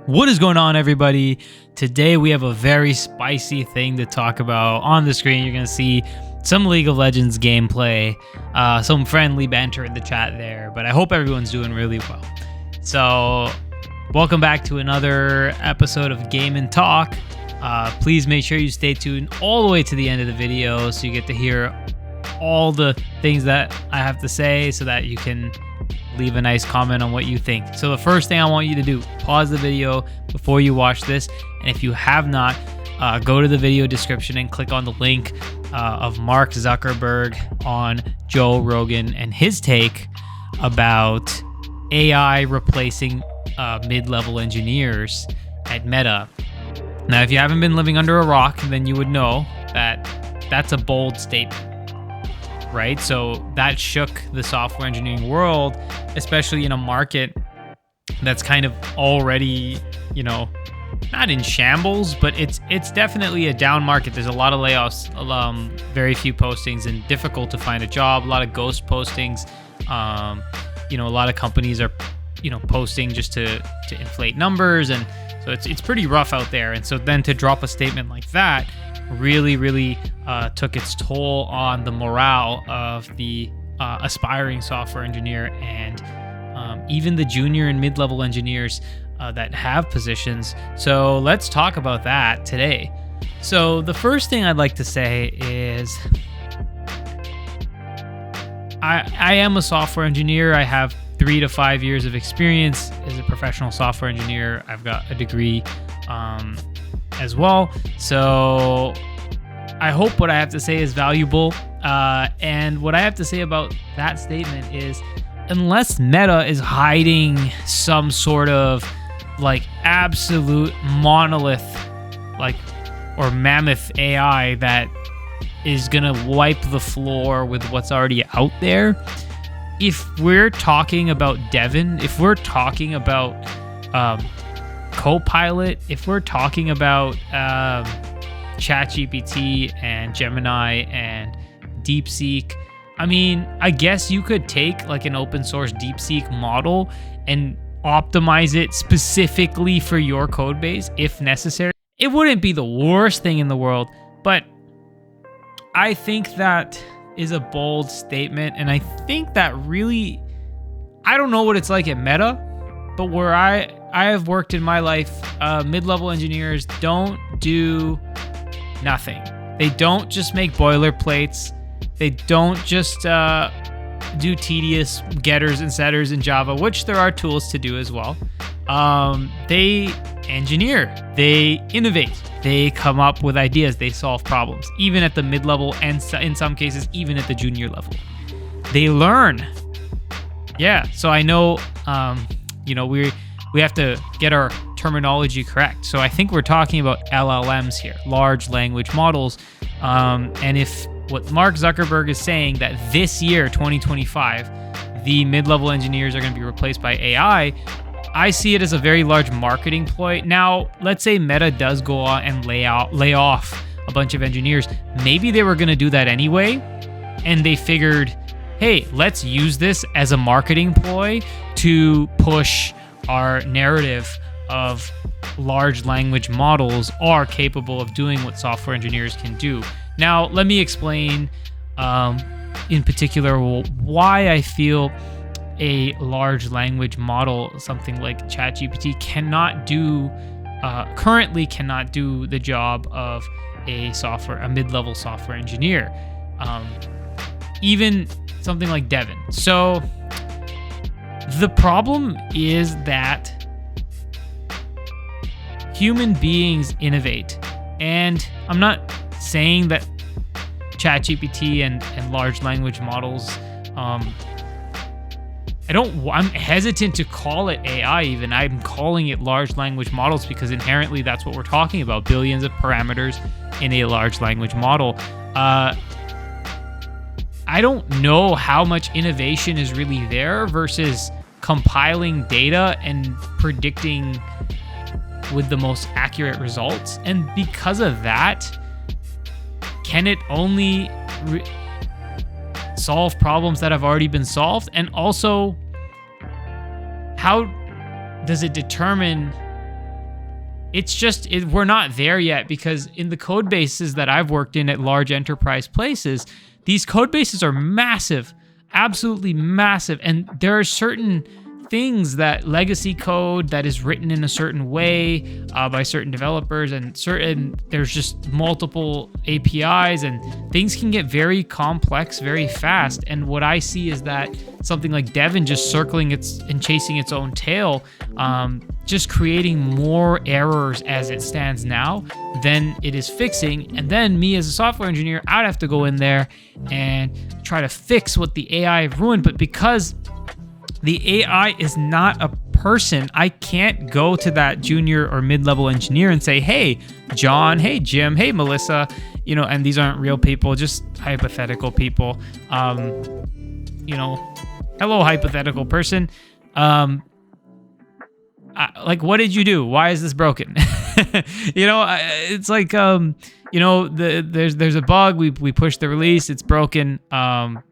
What is going on, everybody? Today we have a very spicy thing to talk about. On the screen, you're going to see some League of Legends gameplay, some friendly banter in the chat there, but I hope everyone's doing really well. So, welcome back to another episode of Game and Talk. Please make sure you stay tuned all the way to the end of the video so you get to hear all the things that I have to say so that you can leave a nice comment on what you think. So the first thing I want you to do, pause the video before you watch this, and if you have not, go to the video description and click on the link of Mark Zuckerberg on Joe Rogan and his take about AI replacing mid-level engineers at Meta. Now, if you haven't been living under a rock, then you would know that that's a bold statement, right? So that shook the software engineering world, especially in a market that's kind of already, not in shambles, but it's definitely a down market. There's a lot of layoffs, very few postings, and difficult to find a job. A lot of ghost postings. A lot of companies are, posting just to inflate numbers, and so it's pretty rough out there. And so then to drop a statement like that really took its toll on the morale of the aspiring software engineer and even the junior and mid-level engineers that have positions. So let's talk about that today. So the first thing I'd like to say is I am a software engineer. I have 3 to 5 years of experience as a professional software engineer. I've got a degree as well. So I hope what I have to say is valuable. And what I have to say about that statement is, unless Meta is hiding some sort of absolute monolith, or mammoth AI that is gonna wipe the floor with what's already out there, if we're talking about Devin, if we're talking about Copilot, if we're talking about ChatGPT and Gemini and DeepSeek, I guess you could take an open source DeepSeek model and optimize it specifically for your code base if necessary. It wouldn't be the worst thing in the world, but I think that is a bold statement, and I think that really, I don't know what it's like at Meta, but where I have worked in my life, mid-level engineers don't do nothing. They don't just make boilerplates. They don't just do tedious getters and setters in Java, which there are tools to do as well. They engineer, they innovate, they come up with ideas, they solve problems, even at the mid-level and in some cases, even at the junior level. They learn. Yeah, so I know, we have to get our terminology correct. So I think we're talking about LLMs here, large language models. And if what Mark Zuckerberg is saying, that this year, 2025, the mid-level engineers are going to be replaced by AI, I see it as a very large marketing ploy. Now, let's say Meta does go on and lay off a bunch of engineers. Maybe they were going to do that anyway, and they figured, hey, let's use this as a marketing ploy to push our narrative of large language models are capable of doing what software engineers can do. Now, let me explain in particular why I feel a large language model, something like ChatGPT, currently cannot do the job of a mid-level software engineer. Even something like Devin. So the problem is that human beings innovate. And I'm not saying that ChatGPT and large language models, I'm hesitant to call it AI even. I'm calling it large language models because inherently that's what we're talking about. Billions of parameters in a large language model. I don't know how much innovation is really there versus compiling data and predicting with the most accurate results. And because of that, can it only solve problems that have already been solved? And also, how does it determine we're not there yet, because in the code bases that I've worked in at large enterprise places, these code bases are massive, absolutely massive. And there are certain things that legacy code that is written in a certain way by certain developers, and there's just multiple APIs, and things can get very complex very fast. And what I see is that something like Devin just circling and chasing its own tail, just creating more errors as it stands now than it is fixing. And then me as a software engineer, I'd have to go in there and try to fix what the AI ruined. But because the AI is not a person, I can't go to that junior or mid-level engineer and say, hey, John, hey, Jim, hey, Melissa, and these aren't real people, just hypothetical people. Hello, hypothetiэтого person. What did you do? Why is this broken? It's like, there's a bug. We pushed the release. It's broken. Talk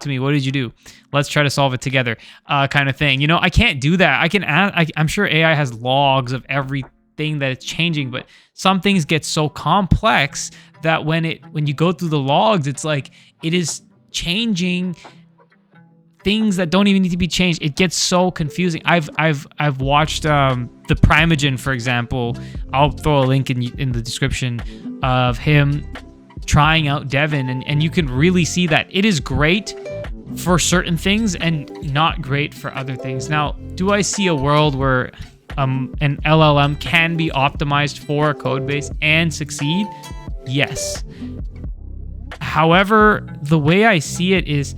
to me. What did you do? Let's try to solve it together, kind of thing. I can't do that. I can add, I'm sure AI has logs of everything that it's changing, but some things get so complex that when you go through the logs, it's like it is changing things that don't even need to be changed. It gets so confusing. I've watched the Primogen, for example. I'll throw a link in the description of him trying out Devin, and you can really see that it is great for certain things and not great for other things. Now, do I see a world where an LLM can be optimized for a code base and succeed? Yes. However, the way I see it is,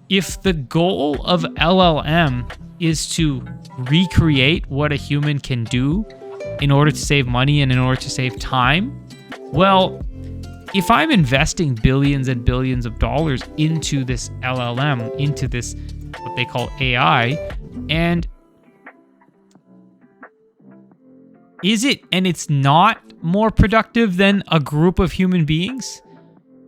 if the goal of LLM is to recreate what a human can do in order to save money and in order to save time, well, if I'm investing billions and billions of dollars into this LLM, into this, what they call AI, and it's not more productive than a group of human beings,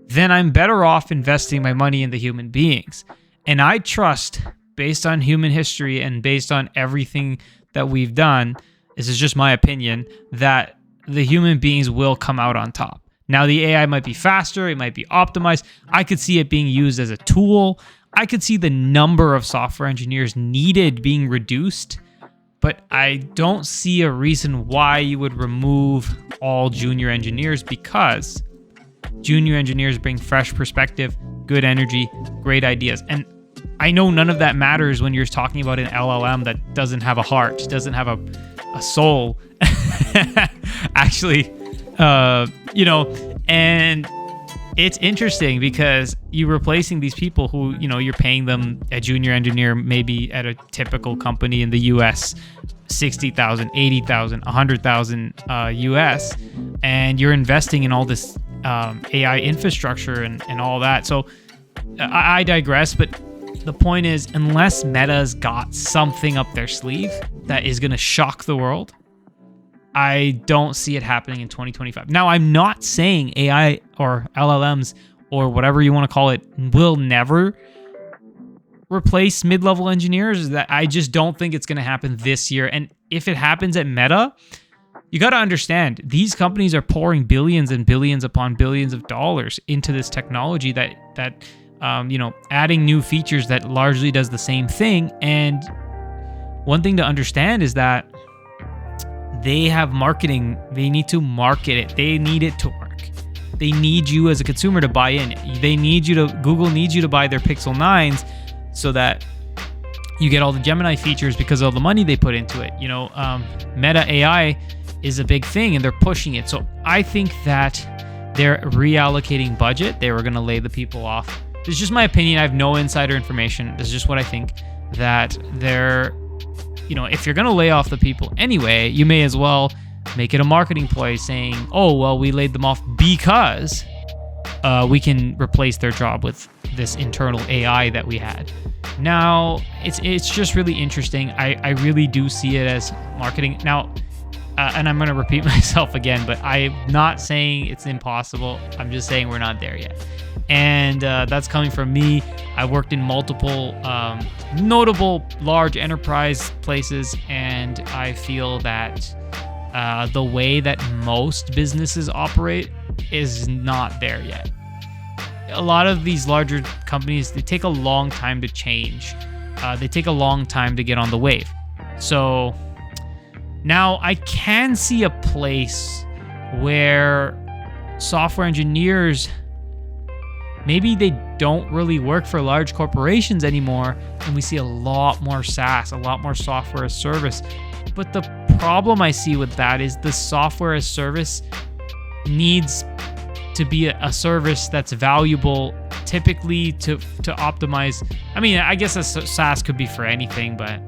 then I'm better off investing my money in the human beings. And I trust, based on human history and based on everything that we've done, this is just my opinion, that the human beings will come out on top. Now, the AI might be faster, it might be optimized. I could see it being used as a tool. I could see the number of software engineers needed being reduced, but I don't see a reason why you would remove all junior engineers, because junior engineers bring fresh perspective, good energy, great ideas. And I know none of that matters when you're talking about an LLM that doesn't have a heart, doesn't have a soul. Actually, and it's interesting because you're replacing these people who, you're paying them, a junior engineer maybe at a typical company in the US, $60,000, $80,000, $100,000 US, and you're investing in all this AI infrastructure and all that. So I digress, but the point is, unless Meta's got something up their sleeve that is going to shock the world, I don't see it happening in 2025. Now, I'm not saying AI or LLMs or whatever you want to call it will never replace mid-level engineers. That I just don't think it's going to happen this year. And if it happens at Meta, you got to understand, these companies are pouring billions and billions upon billions of dollars into this technology that adding new features that largely does the same thing. And one thing to understand is that they have marketing. They need to market it. They need it to work. They need you as a consumer to buy in. Google needs you to buy their Pixel 9s so that you get all the Gemini features because of all the money they put into it. Meta AI is a big thing and they're pushing it. So I think that they're reallocating budget. They were going to lay the people off. This is just my opinion. I have no insider information. This is just what I think, that they're, if you're going to lay off the people anyway, you may as well make it a marketing ploy saying, oh, well, we laid them off because we can replace their job with this internal AI that we had. Now, it's just really interesting. I really do see it as marketing. Now, and I'm going to repeat myself again, but I'm not saying it's impossible. I'm just saying we're not there yet. And that's coming from me. I worked in multiple notable large enterprise places, and I feel that the way that most businesses operate is not there yet. A lot of these larger companies, they take a long time to change. They take a long time to get on the wave. So now I can see a place where software engineers, maybe they don't really work for large corporations anymore, and we see a lot more SaaS, a lot more software as service. But the problem I see with that is the software as service needs to be a service that's valuable, typically to optimize. I mean, I guess a SaaS could be for anything, but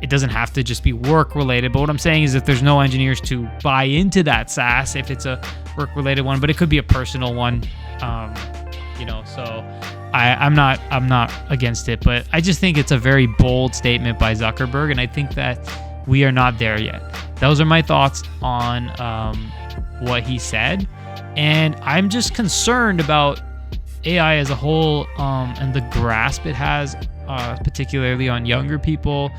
it doesn't have to just be work related. But what I'm saying is if there's no engineers to buy into that SaaS, if it's a work related one, but it could be a personal one, so I'm not against it, but I just think it's a very bold statement by Zuckerberg, and I think that we are not there yet. Those are my thoughts on what he said, and I'm just concerned about AI as a whole, and the grasp it has, particularly on younger people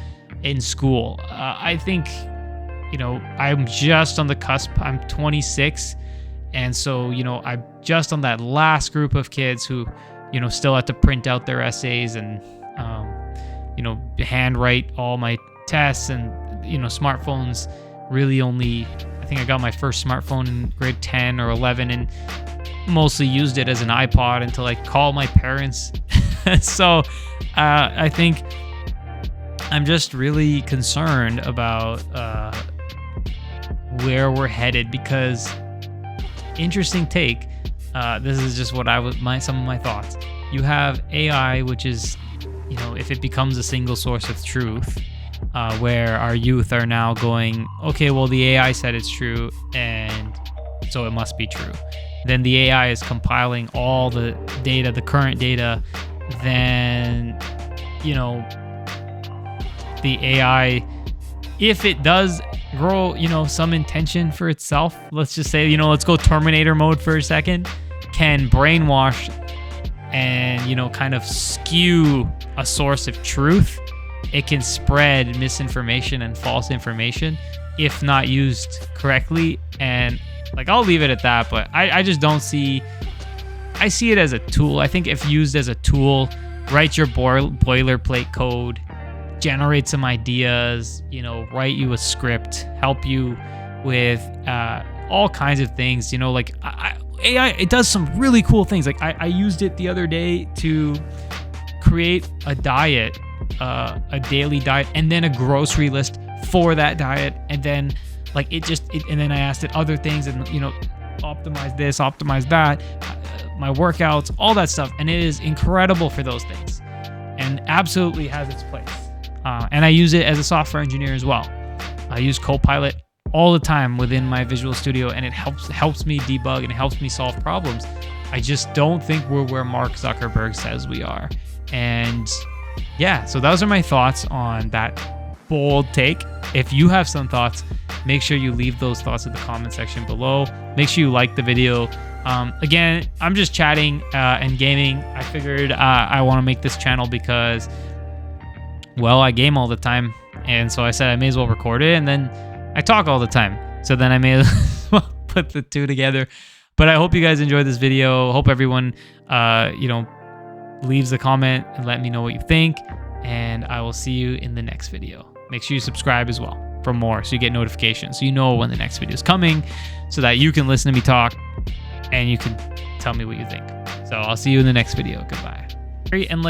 in school. I think, I'm just on the cusp. I'm 26, and so, I'm just on that last group of kids who, still have to print out their essays and, handwrite all my tests, and, smartphones really only, I think I got my first smartphone in grade 10 or 11 and mostly used it as an iPod until I called my parents. So I think I'm just really concerned about where we're headed, because interesting take. This is just what some of my thoughts. You have AI, which is, if it becomes a single source of truth, where our youth are now going, okay, well, the AI said it's true, and so it must be true. Then the AI is compiling all the data, the current data, then, the AI, if it does grow, some intention for itself, let's just say, let's go Terminator mode for a second, can brainwash and, kind of skew a source of truth. It can spread misinformation and false information if not used correctly. And I'll leave it at that, but I just don't see, I see it as a tool. I think if used as a tool, write your boilerplate code, generate some ideas, write you a script, help you with all kinds of things, AI, it does some really cool things. I used it the other day to create a diet, a daily diet, and then a grocery list for that diet. And then and then I asked it other things, and, optimize this, optimize that, my workouts, all that stuff. And it is incredible for those things and absolutely has its place. And I use it as a software engineer as well. I use Copilot all the time within my Visual Studio, and it helps me debug and it helps me solve problems. I just don't think we're where Mark Zuckerberg says we are. And yeah, so those are my thoughts on that bold take. If you have some thoughts, make sure you leave those thoughts in the comment section below. Make sure you like the video. Again, I'm just chatting and gaming. I figured I want to make this channel because, well, I game all the time, and so I said I may as well record it, and then I talk all the time, so then I may as well put the two together. But I hope you guys enjoyed this video. Hope everyone leaves a comment and let me know what you think, and I will see you in the next video. Make sure you subscribe as well for more, so you get notifications, so you know when the next video is coming, so that you can listen to me talk and you can tell me what you think. So I'll see you in the next video. Goodbye. And